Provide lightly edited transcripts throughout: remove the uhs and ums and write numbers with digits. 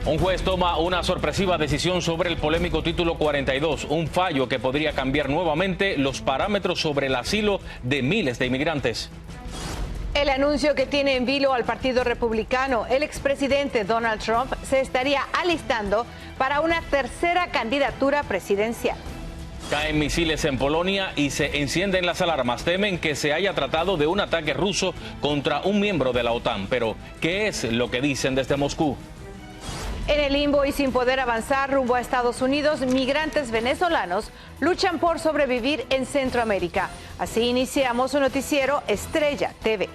Un juez toma una sorpresiva decisión sobre el polémico título 42, un fallo que podría cambiar nuevamente los parámetros sobre el asilo de miles de inmigrantes. El anuncio que tiene en vilo al Partido Republicano, el expresidente Donald Trump se estaría alistando para una tercera candidatura presidencial. Caen misiles en Polonia y se encienden las alarmas. Temen que se haya tratado de un ataque ruso contra un miembro de la OTAN. Pero, ¿qué es lo que dicen desde Moscú? En el limbo y sin poder avanzar rumbo a Estados Unidos, migrantes venezolanos luchan por sobrevivir en Centroamérica. Así iniciamos su noticiero Estrella TV.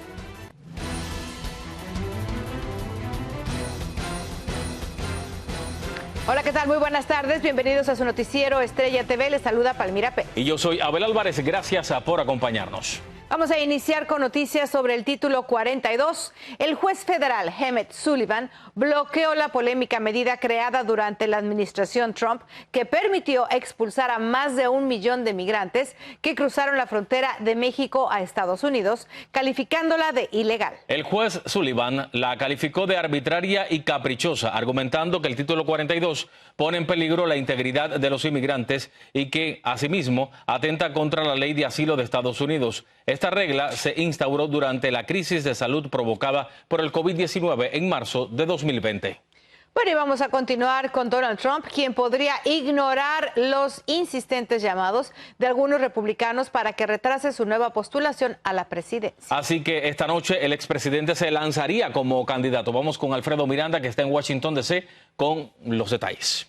Hola, ¿qué tal? Muy buenas tardes. Bienvenidos a su noticiero Estrella TV. Les saluda Palmira P. Y yo soy Abel Álvarez. Gracias por acompañarnos. Vamos a iniciar con noticias sobre el título 42. El juez federal Emmett Sullivan bloqueó la polémica medida creada durante la administración Trump que permitió expulsar a más de 1 millón de migrantes que cruzaron la frontera de México a Estados Unidos, calificándola de ilegal. El juez Sullivan la calificó de arbitraria y caprichosa, argumentando que el título 42 pone en peligro la integridad de los inmigrantes y que, asimismo, atenta contra la ley de asilo de Estados Unidos. Esta regla se instauró durante la crisis de salud provocada por el COVID-19 en marzo de 2020. Bueno, y vamos a continuar con Donald Trump, quien podría ignorar los insistentes llamados de algunos republicanos para que retrase su nueva postulación a la presidencia. Así que esta noche el expresidente se lanzaría como candidato. Vamos con Alfredo Miranda, que está en Washington, D.C., con los detalles.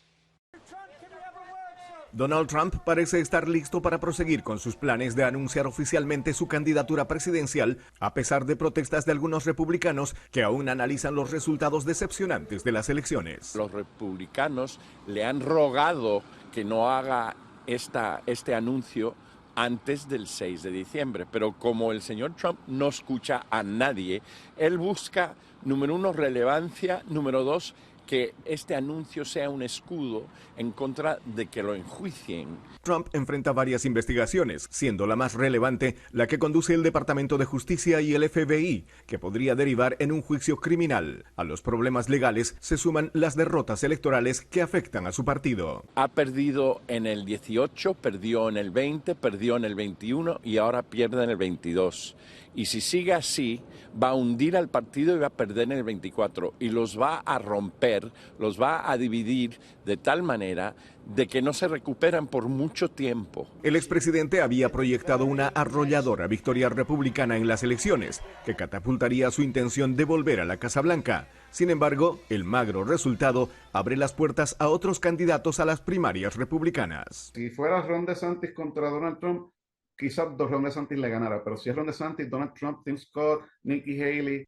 Donald Trump parece estar listo para proseguir con sus planes de anunciar oficialmente su candidatura presidencial, a pesar de protestas de algunos republicanos que aún analizan los resultados decepcionantes de las elecciones. Los republicanos le han rogado que no haga este anuncio antes del 6 de diciembre, pero como el señor Trump no escucha a nadie, él busca, número uno, relevancia, número dos, que este anuncio sea un escudo en contra de que lo enjuicien. Trump enfrenta varias investigaciones, siendo la más relevante la que conduce el Departamento de Justicia y el FBI, que podría derivar en un juicio criminal. A los problemas legales se suman las derrotas electorales que afectan a su partido. Ha perdido en el 18, perdió en el 20, perdió en el 21 y ahora pierde en el 22. Y si sigue así, va a hundir al partido y va a perder en el 24. Y los va a romper, los va a dividir de tal manera de que no se recuperan por mucho tiempo. El expresidente había proyectado una arrolladora victoria republicana en las elecciones, que catapultaría su intención de volver a la Casa Blanca. Sin embargo, el magro resultado abre las puertas a otros candidatos a las primarias republicanas. Si fuera Ron DeSantis contra Donald Trump, quizás Ron DeSantis le ganara, pero si es Ron DeSantis, Donald Trump, Tim Scott, Nikki Haley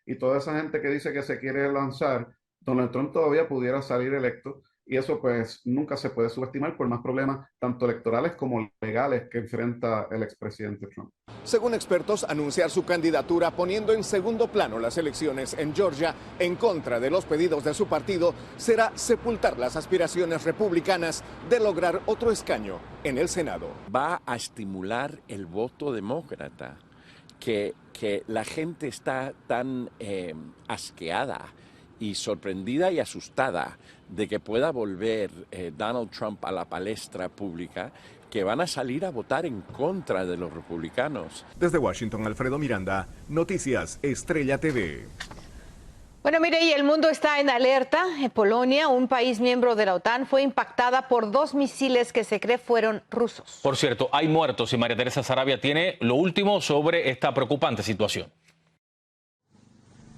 y toda esa gente que dice que se quiere lanzar, Donald Trump todavía pudiera salir electo, y eso pues nunca se puede subestimar por más problemas tanto electorales como legales que enfrenta el expresidente Trump. Según expertos, anunciar su candidatura poniendo en segundo plano las elecciones en Georgia en contra de los pedidos de su partido será sepultar las aspiraciones republicanas de lograr otro escaño en el Senado. Va a estimular el voto demócrata, que la gente está tan asqueada y sorprendida y asustada de que pueda volver Donald Trump a la palestra pública, que van a salir a votar en contra de los republicanos. Desde Washington, Alfredo Miranda, Noticias Estrella TV. Bueno, mire, y el mundo está en alerta. En Polonia, un país miembro de la OTAN, fue impactada por 2 misiles que se cree fueron rusos. Por cierto, hay muertos y María Teresa Sarabia tiene lo último sobre esta preocupante situación.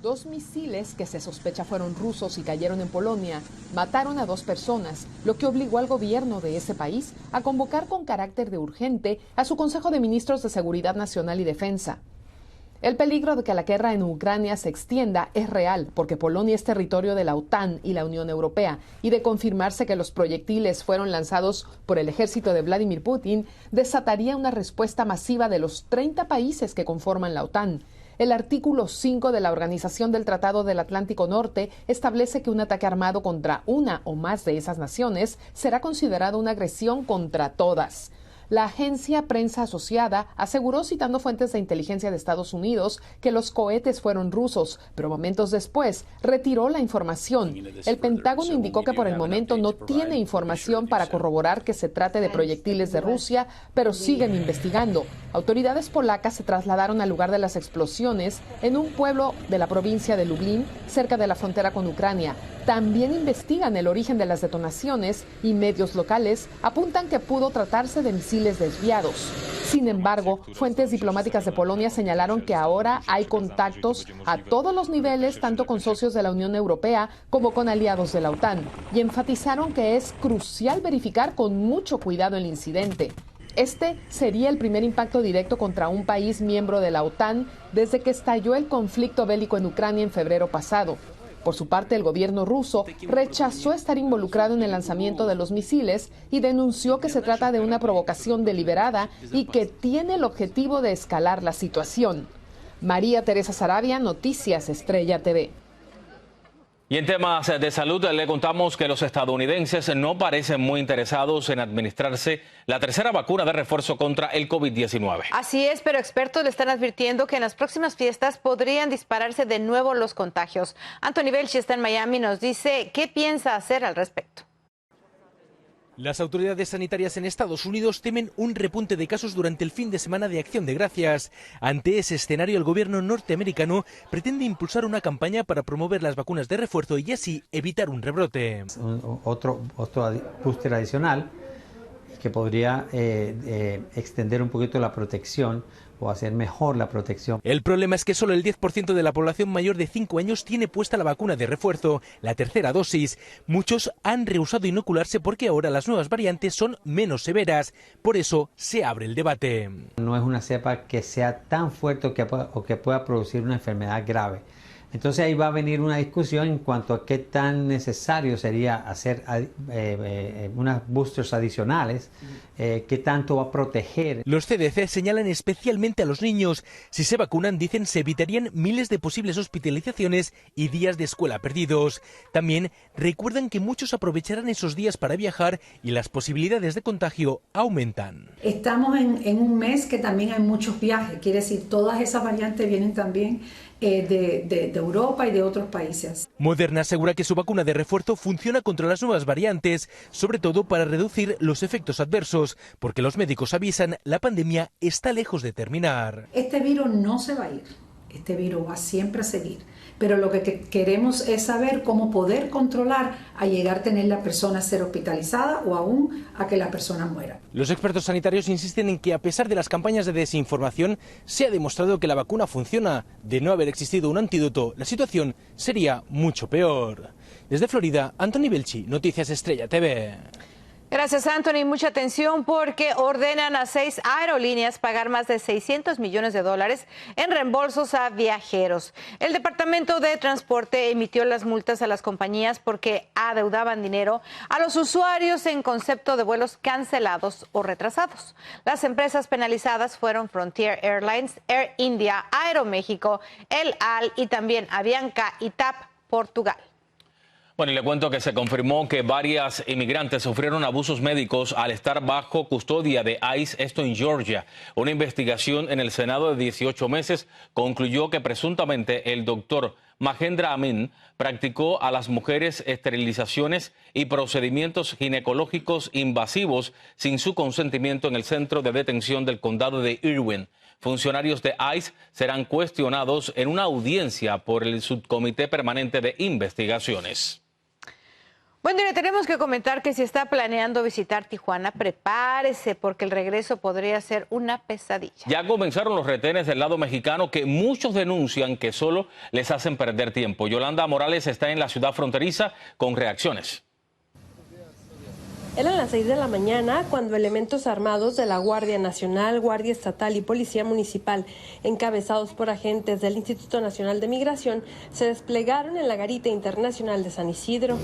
2 misiles que se sospecha fueron rusos y cayeron en Polonia mataron a 2 personas, lo que obligó al gobierno de ese país a convocar con carácter de urgente a su Consejo de Ministros de Seguridad Nacional y Defensa. El peligro de que la guerra en Ucrania se extienda es real, porque Polonia es territorio de la OTAN y la Unión Europea, y de confirmarse que los proyectiles fueron lanzados por el ejército de Vladimir Putin, desataría una respuesta masiva de los 30 países que conforman la OTAN. El artículo 5 de la Organización del Tratado del Atlántico Norte establece que un ataque armado contra una o más de esas naciones será considerado una agresión contra todas. La agencia Prensa Asociada aseguró, citando fuentes de inteligencia de Estados Unidos, que los cohetes fueron rusos, pero momentos después retiró la información. El Pentágono indicó que por el momento no tiene información para corroborar que se trate de proyectiles de Rusia, pero siguen investigando. Autoridades polacas se trasladaron al lugar de las explosiones en un pueblo de la provincia de Lublin, cerca de la frontera con Ucrania. También investigan el origen de las detonaciones y medios locales apuntan que pudo tratarse de misiles desviados. Sin embargo, fuentes diplomáticas de Polonia señalaron que ahora hay contactos a todos los niveles, tanto con socios de la Unión Europea como con aliados de la OTAN, y enfatizaron que es crucial verificar con mucho cuidado el incidente. Este sería el primer impacto directo contra un país miembro de la OTAN desde que estalló el conflicto bélico en Ucrania en febrero pasado. Por su parte, el gobierno ruso rechazó estar involucrado en el lanzamiento de los misiles y denunció que se trata de una provocación deliberada y que tiene el objetivo de escalar la situación. María Teresa Saravia, Noticias Estrella TV. Y en temas de salud le contamos que los estadounidenses no parecen muy interesados en administrarse la tercera vacuna de refuerzo contra el COVID-19. Así es, pero expertos le están advirtiendo que en las próximas fiestas podrían dispararse de nuevo los contagios. Anthony Belchi está en Miami, nos dice qué piensa hacer al respecto. Las autoridades sanitarias en Estados Unidos temen un repunte de casos durante el fin de semana de Acción de Gracias. Ante ese escenario, el gobierno norteamericano pretende impulsar una campaña para promover las vacunas de refuerzo y así evitar un rebrote. Otro booster adicional que podría extender un poquito la protección o hacer mejor la protección. El problema es que solo el 10% de la población mayor de 5 años tiene puesta la vacuna de refuerzo, la tercera dosis. Muchos han rehusado inocularse porque ahora las nuevas variantes son menos severas. Por eso se abre el debate. No es una cepa que sea tan fuerte o que pueda producir una enfermedad grave. Entonces ahí va a venir una discusión en cuanto a qué tan necesario sería hacer unas boosters adicionales, qué tanto va a proteger. Los CDC señalan especialmente a los niños. Si se vacunan, dicen, se evitarían miles de posibles hospitalizaciones y días de escuela perdidos. También recuerdan que muchos aprovecharán esos días para viajar y las posibilidades de contagio aumentan. Estamos en un mes que también hay muchos viajes, quiere decir, todas esas variantes vienen también de Europa y de otros países. Moderna asegura que su vacuna de refuerzo funciona contra las nuevas variantes, sobre todo para reducir los efectos adversos, porque los médicos avisan, la pandemia está lejos de terminar. Este virus no se va a ir, este virus va siempre a seguir, pero lo que queremos es saber cómo poder controlar a llegar a tener la persona a ser hospitalizada o aún a que la persona muera. Los expertos sanitarios insisten en que a pesar de las campañas de desinformación, se ha demostrado que la vacuna funciona. De no haber existido un antídoto, la situación sería mucho peor. Desde Florida, Anthony Belchi, Noticias Estrella TV. Gracias, Anthony. Mucha atención porque ordenan a 6 aerolíneas pagar más de $600 millones en reembolsos a viajeros. El Departamento de Transporte emitió las multas a las compañías porque adeudaban dinero a los usuarios en concepto de vuelos cancelados o retrasados. Las empresas penalizadas fueron Frontier Airlines, Air India, Aeroméxico, El Al y también Avianca y TAP Portugal. Bueno, y le cuento que se confirmó que varias inmigrantes sufrieron abusos médicos al estar bajo custodia de ICE, esto en Georgia. Una investigación en el Senado de 18 meses concluyó que presuntamente el doctor Mahendra Amin practicó a las mujeres esterilizaciones y procedimientos ginecológicos invasivos sin su consentimiento en el centro de detención del condado de Irwin. Funcionarios de ICE serán cuestionados en una audiencia por el Subcomité Permanente de Investigaciones. Bueno, y le tenemos que comentar que si está planeando visitar Tijuana, prepárese porque el regreso podría ser una pesadilla. Ya comenzaron los retenes del lado mexicano que muchos denuncian que solo les hacen perder tiempo. Yolanda Morales está en la ciudad fronteriza con reacciones. Eran las 6 de la mañana cuando elementos armados de la Guardia Nacional, Guardia Estatal y Policía Municipal, encabezados por agentes del Instituto Nacional de Migración, se desplegaron en la Garita Internacional de San Isidro.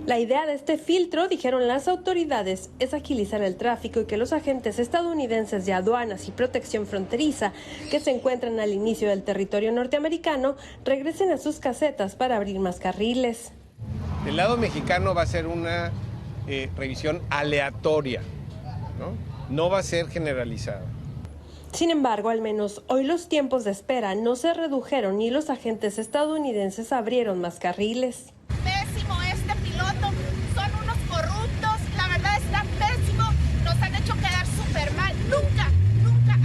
La idea de este filtro, dijeron las autoridades, es agilizar el tráfico y que los agentes estadounidenses de aduanas y protección fronteriza que se encuentran al inicio del territorio norteamericano regresen a sus casetas para abrir más carriles. Del lado mexicano va a ser una revisión aleatoria, no va a ser generalizada. Sin embargo, al menos hoy los tiempos de espera no se redujeron y los agentes estadounidenses abrieron más carriles. Pésimo este piloto, son unos corruptos, la verdad está pésimo, nos han hecho quedar súper mal, nunca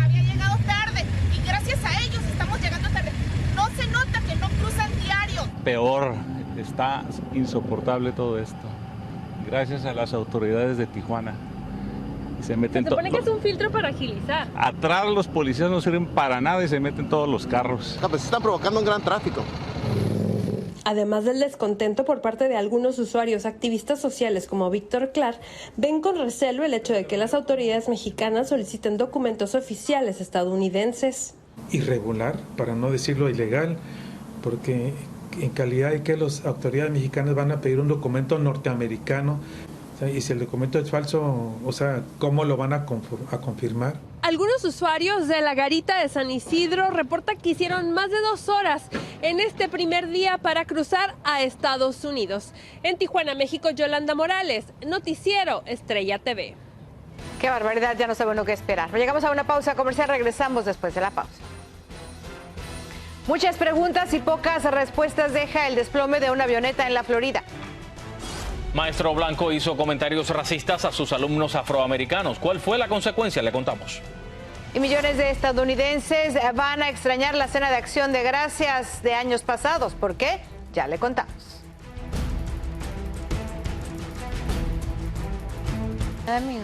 había llegado tarde y gracias a ellos estamos llegando tarde. No se nota que no cruzan diario. Peor, está insoportable todo esto, gracias a las autoridades de Tijuana. Se supone que es un filtro para agilizar. Atrás los policías no sirven para nada y se meten todos los carros. Pues están provocando un gran tráfico. Además del descontento por parte de algunos usuarios, activistas sociales como Víctor Clark ven con recelo el hecho de que las autoridades mexicanas soliciten documentos oficiales estadounidenses. Irregular, para no decirlo ilegal, porque en calidad de que las autoridades mexicanas van a pedir un documento norteamericano. Y si el documento es falso, ¿cómo lo van a confirmar? Algunos usuarios de la garita de San Isidro reportan que hicieron más de 2 horas en este primer día para cruzar a Estados Unidos. En Tijuana, México, Yolanda Morales, Noticiero Estrella TV. Qué barbaridad, ya no sabe uno qué esperar. Llegamos a una pausa comercial, regresamos después de la pausa. Muchas preguntas y pocas respuestas deja el desplome de una avioneta en la Florida. Maestro blanco hizo comentarios racistas a sus alumnos afroamericanos. ¿Cuál fue la consecuencia? Le contamos. Y millones de estadounidenses van a extrañar la cena de Acción de Gracias de años pasados. ¿Por qué? Ya le contamos. Amigos.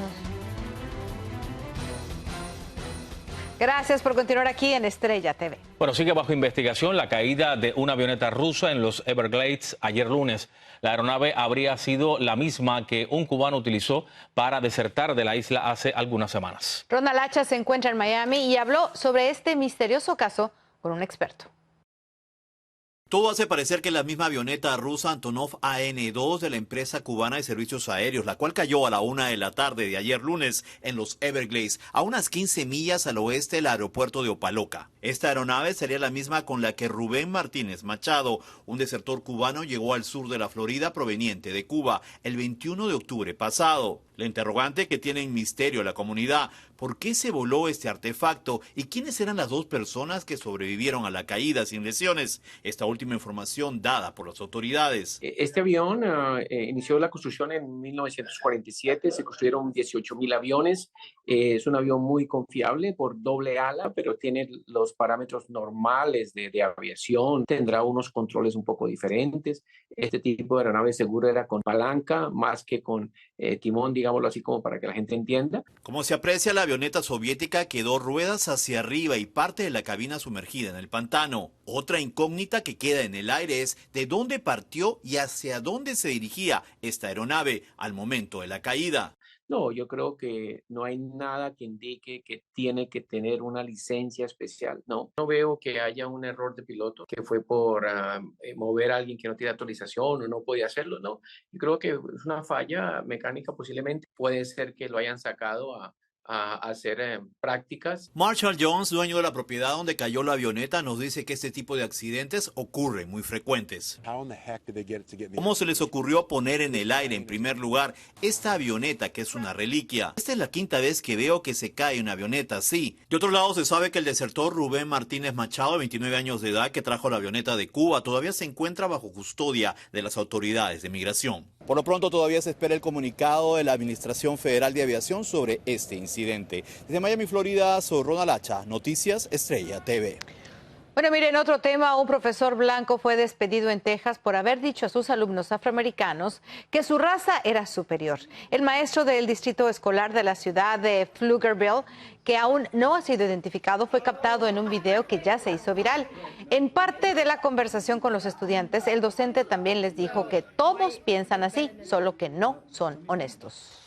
Gracias por continuar aquí en Estrella TV. Bueno, sigue bajo investigación la caída de una avioneta rusa en los Everglades ayer lunes. La aeronave habría sido la misma que un cubano utilizó para desertar de la isla hace algunas semanas. Ronald Hacha se encuentra en Miami y habló sobre este misterioso caso con un experto. Todo hace parecer que la misma avioneta rusa Antonov AN-2 de la empresa cubana de servicios aéreos, la cual cayó a la 1 de la tarde de ayer lunes en los Everglades, a unas 15 millas al oeste del aeropuerto de Opaloca. Esta aeronave sería la misma con la que Rubén Martínez Machado, un desertor cubano, llegó al sur de la Florida proveniente de Cuba el 21 de octubre pasado. La interrogante que tiene en misterio la comunidad: ¿por qué se voló este artefacto y quiénes eran las 2 personas que sobrevivieron a la caída sin lesiones? Esta última información dada por las autoridades. Este avión inició la construcción en 1947, se construyeron 18,000 aviones. Es un avión muy confiable por doble ala, pero tiene los parámetros normales de aviación. Tendrá unos controles un poco diferentes. Este tipo de aeronave seguro era con palanca más que con timón, digámoslo así, como para que la gente entienda. Como se aprecia, la avioneta soviética quedó ruedas hacia arriba y parte de la cabina sumergida en el pantano. Otra incógnita que queda en el aire es de dónde partió y hacia dónde se dirigía esta aeronave al momento de la caída. No, yo creo que no hay nada que indique que tiene que tener una licencia especial. No veo que haya un error de piloto que fue por mover a alguien que no tiene autorización o no podía hacerlo. No, yo creo que es una falla mecánica, posiblemente. Puede ser que lo hayan sacado a hacer prácticas. Marshall Jones, dueño de la propiedad donde cayó la avioneta, nos dice que este tipo de accidentes ocurren muy frecuentes. ¿Cómo se les ocurrió poner en el aire, en primer lugar, esta avioneta que es una reliquia? Esta es la 5ª vez que veo que se cae una avioneta así. De otro lado, se sabe que el desertor Rubén Martínez Machado, de 29 años de edad, que trajo la avioneta de Cuba, todavía se encuentra bajo custodia de las autoridades de migración. Por lo pronto, todavía se espera el comunicado de la Administración Federal de Aviación sobre este incidente. Desde Miami, Florida, soy Ronald Hacha, Noticias Estrella TV. Bueno, miren, otro tema, un profesor blanco fue despedido en Texas por haber dicho a sus alumnos afroamericanos que su raza era superior. El maestro del distrito escolar de la ciudad de Pflugerville, que aún no ha sido identificado, fue captado en un video que ya se hizo viral. En parte de la conversación con los estudiantes, el docente también les dijo que todos piensan así, solo que no son honestos.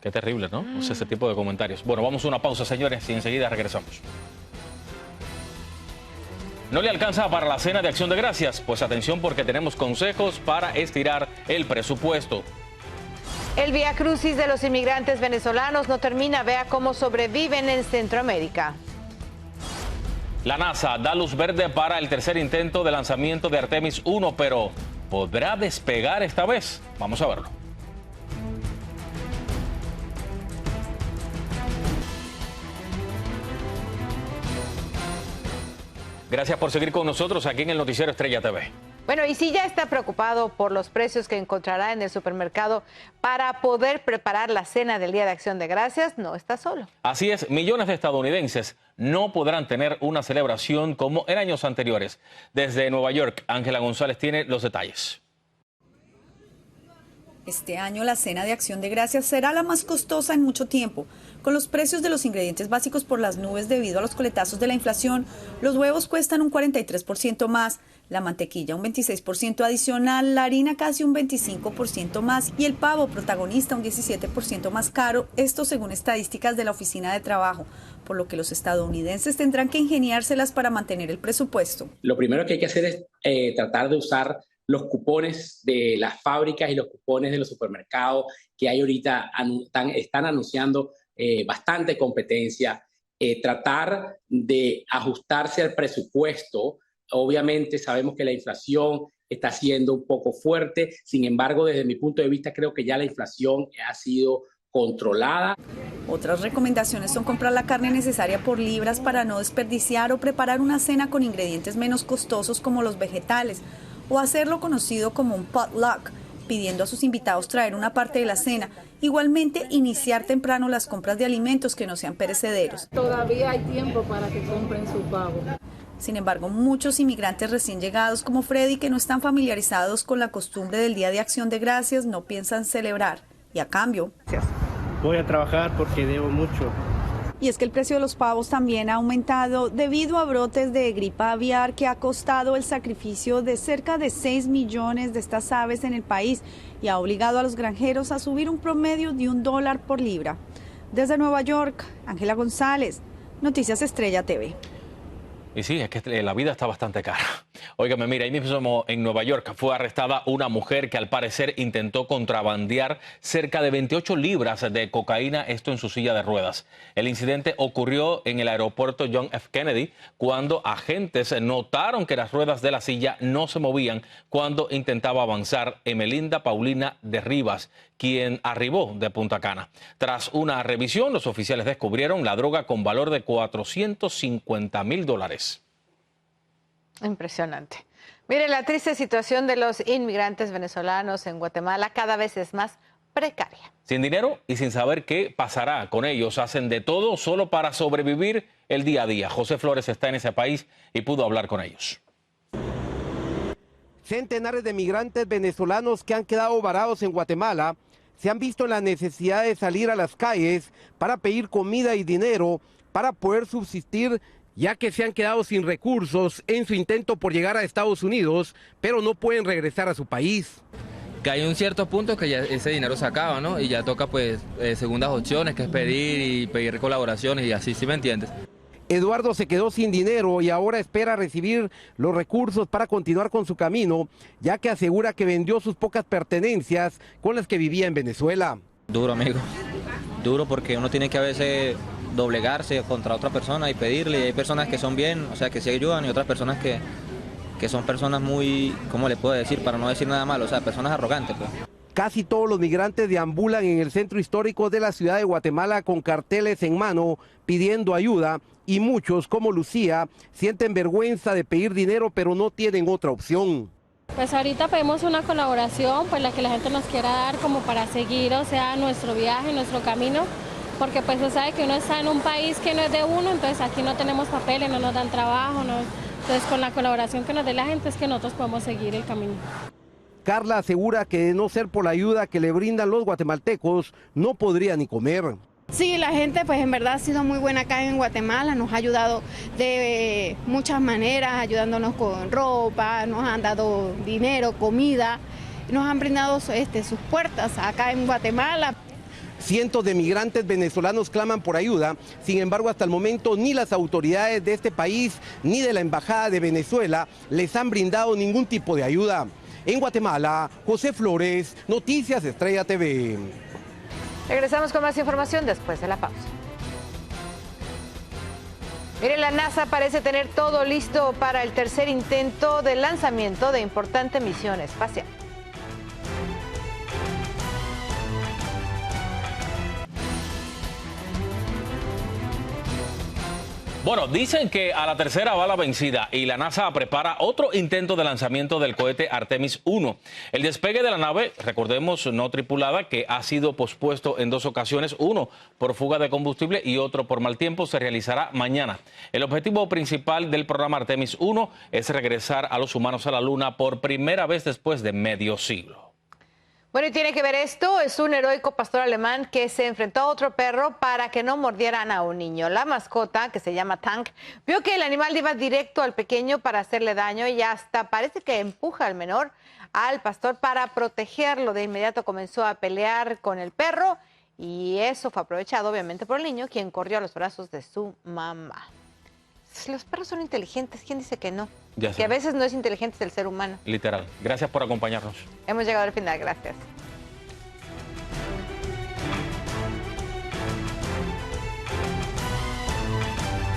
Qué terrible, ¿no? O sea, ese tipo de comentarios. Bueno, vamos a una pausa, señores, y enseguida regresamos. ¿No le alcanza para la cena de Acción de Gracias? Pues atención, porque tenemos consejos para estirar el presupuesto. El Vía Crucis de los inmigrantes venezolanos no termina. Vea cómo sobreviven en Centroamérica. La NASA da luz verde para el tercer intento de lanzamiento de Artemis 1, pero ¿podrá despegar esta vez? Vamos a verlo. Gracias por seguir con nosotros aquí en el Noticiero Estrella TV. Bueno, y si ya está preocupado por los precios que encontrará en el supermercado para poder preparar la cena del Día de Acción de Gracias, no está solo. Así es, millones de estadounidenses no podrán tener una celebración como en años anteriores. Desde Nueva York, Ángela González tiene los detalles. Este año la cena de Acción de Gracias será la más costosa en mucho tiempo. Con los precios de los ingredientes básicos por las nubes debido a los coletazos de la inflación, los huevos cuestan un 43% más, la mantequilla un 26% adicional, la harina casi un 25% más y el pavo protagonista un 17% más caro, esto según estadísticas de la Oficina de Trabajo, por lo que los estadounidenses tendrán que ingeniárselas para mantener el presupuesto. Lo primero que hay que hacer es tratar de usar los cupones de las fábricas y los cupones de los supermercados que hay ahorita están anunciando bastante competencia, tratar de ajustarse al presupuesto. Obviamente sabemos que la inflación está siendo un poco fuerte, sin embargo, desde mi punto de vista creo que ya la inflación ha sido controlada. Otras recomendaciones son comprar la carne necesaria por libras para no desperdiciar o preparar una cena con ingredientes menos costosos como los vegetales, o hacerlo conocido como un potluck, pidiendo a sus invitados traer una parte de la cena. Igualmente, iniciar temprano las compras de alimentos que no sean perecederos. Todavía hay tiempo para que compren su pavo. Sin embargo, muchos inmigrantes recién llegados como Freddy, que no están familiarizados con la costumbre del Día de Acción de Gracias, no piensan celebrar. Y a cambio, voy a trabajar porque debo mucho. Y es que el precio de los pavos también ha aumentado debido a brotes de gripa aviar que ha costado el sacrificio de cerca de 6 millones de estas aves en el país y ha obligado a los granjeros a subir un promedio de $1 por libra. Desde Nueva York, Ángela González, Noticias Estrella TV. Y sí, es que la vida está bastante cara. Óigame, mira, ahí mismo en Nueva York fue arrestada una mujer que al parecer intentó contrabandear cerca de 28 libras de cocaína, esto en su silla de ruedas. El incidente ocurrió en el aeropuerto John F. Kennedy cuando agentes notaron que las ruedas de la silla no se movían cuando intentaba avanzar Emelinda Paulina de Rivas, quien arribó de Punta Cana. Tras una revisión, los oficiales descubrieron la droga con valor de $450,000. Impresionante. Mire, la triste situación de los inmigrantes venezolanos en Guatemala cada vez es más precaria. Sin dinero y sin saber qué pasará con ellos, hacen de todo solo para sobrevivir el día a día. José Flores está en ese país y pudo hablar con ellos. Centenares de migrantes venezolanos que han quedado varados en Guatemala se han visto en la necesidad de salir a las calles para pedir comida y dinero para poder subsistir, ya que se han quedado sin recursos en su intento por llegar a Estados Unidos, pero no pueden regresar a su país. Que hay un cierto punto que ya ese dinero se acaba, ¿no? Y ya toca pues segundas opciones, que es pedir colaboraciones y así, ¿sí me entiendes? Eduardo se quedó sin dinero y ahora espera recibir los recursos para continuar con su camino, ya que asegura que vendió sus pocas pertenencias con las que vivía en Venezuela. Duro, amigo. Duro porque uno tiene que a veces doblegarse contra otra persona y pedirle. Hay personas que son bien, o sea, que se ayudan, y otras personas que son personas muy, ¿cómo le puedo decir? Para no decir nada malo, o sea, personas arrogantes, pues. Casi todos los migrantes deambulan en el centro histórico de la ciudad de Guatemala con carteles en mano pidiendo ayuda, y muchos, como Lucía, sienten vergüenza de pedir dinero pero no tienen otra opción. Pues ahorita pedimos una colaboración, pues la que la gente nos quiera dar como para seguir, o sea, nuestro viaje, nuestro camino, porque pues se sabe que uno está en un país que no es de uno, entonces aquí no tenemos papeles, no nos dan trabajo, no. Entonces con la colaboración que nos dé la gente es que nosotros podemos seguir el camino. Carla asegura que de no ser por la ayuda que le brindan los guatemaltecos, no podría ni comer. Sí, la gente pues en verdad ha sido muy buena acá en Guatemala, nos ha ayudado de muchas maneras, ayudándonos con ropa, nos han dado dinero, comida, nos han brindado sus puertas acá en Guatemala. Cientos de migrantes venezolanos claman por ayuda, sin embargo hasta el momento ni las autoridades de este país ni de la Embajada de Venezuela les han brindado ningún tipo de ayuda. En Guatemala, José Flores, Noticias Estrella TV. Regresamos con más información después de la pausa. Miren, la NASA parece tener todo listo para el tercer intento de lanzamiento de importante misión espacial. Bueno, dicen que a la tercera va la vencida y la NASA prepara otro intento de lanzamiento del cohete Artemis 1. El despegue de la nave, recordemos, no tripulada, que ha sido pospuesto en 2 ocasiones, uno por fuga de combustible y otro por mal tiempo, se realizará mañana. El objetivo principal del programa Artemis 1 es regresar a los humanos a la Luna por primera vez después de medio siglo. Bueno, y tiene que ver esto, es un heroico pastor alemán que se enfrentó a otro perro para que no mordieran a un niño. La mascota, que se llama Tank, vio que el animal iba directo al pequeño para hacerle daño y hasta parece que empuja al menor al pastor para protegerlo. De inmediato comenzó a pelear con el perro y eso fue aprovechado obviamente por el niño, quien corrió a los brazos de su mamá. Los perros son inteligentes, ¿quién dice que no? Que a veces no es inteligente el ser humano. Literal. Gracias por acompañarnos. Hemos llegado al final, gracias.